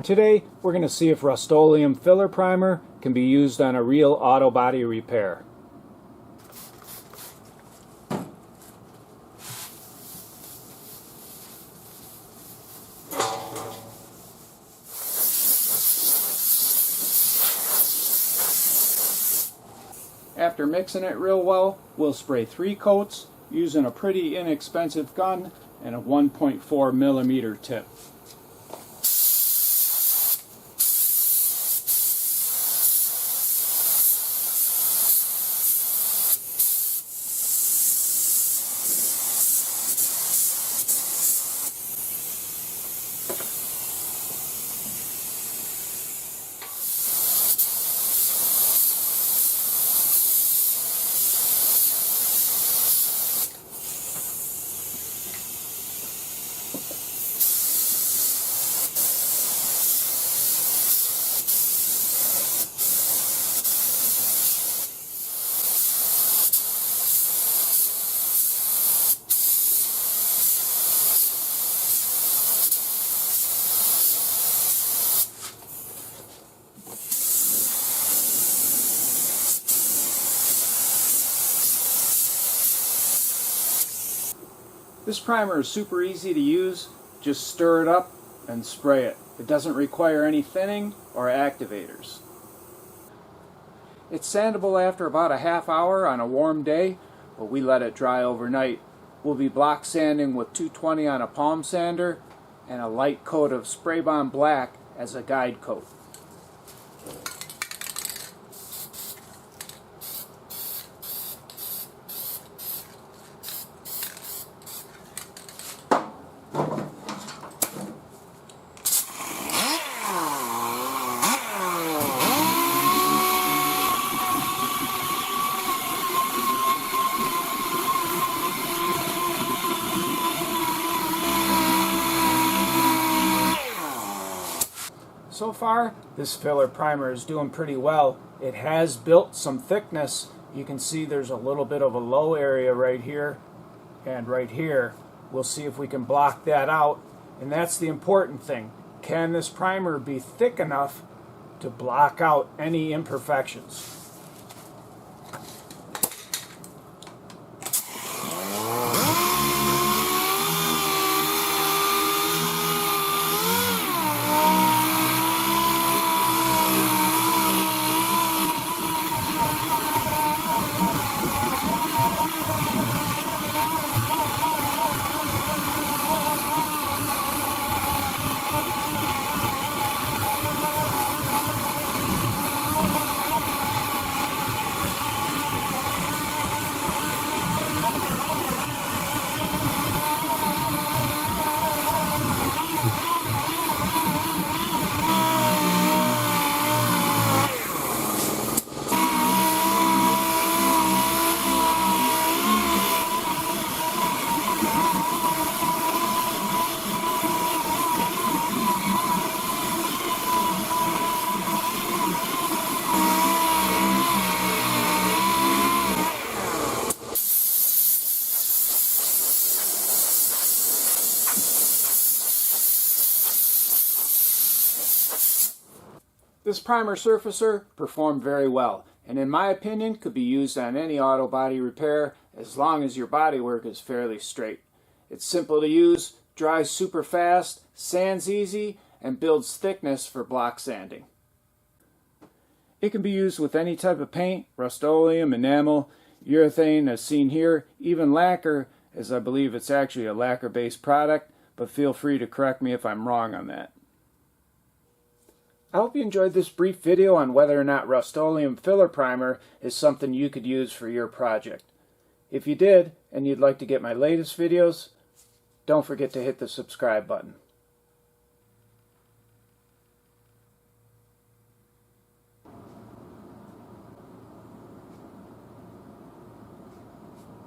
Today we're going to see if Rust-Oleum filler primer can be used on a real auto body repair. After mixing it real well, we'll spray 3 coats using a pretty inexpensive gun and a 1.4 millimeter tip. This primer is super easy to use. Just stir it up and spray it. It doesn't require any thinning or activators. It's sandable after about a half hour on a warm day, but we let it dry overnight. We'll be block sanding with 220 on a palm sander and a light coat of Spray Bond Black as a guide coat. So far, this filler primer is doing pretty well. It has built some thickness. You can see there's a little bit of a low area right here and right here. We'll see if we can block that out, and that's the important thing. Can this primer be thick enough to block out any imperfections? This primer surfacer performed very well, and in my opinion could be used on any auto body repair as long as your bodywork is fairly straight. It's simple to use, dries super fast, sands easy, and builds thickness for block sanding. It can be used with any type of paint, Rust-Oleum, enamel, urethane as seen here, even lacquer, as I believe it's actually a lacquer-based product, but feel free to correct me if I'm wrong on that. I hope you enjoyed this brief video on whether or not Rust-Oleum filler primer is something you could use for your project. If you did, and you'd like to get my latest videos, don't forget to hit the subscribe button.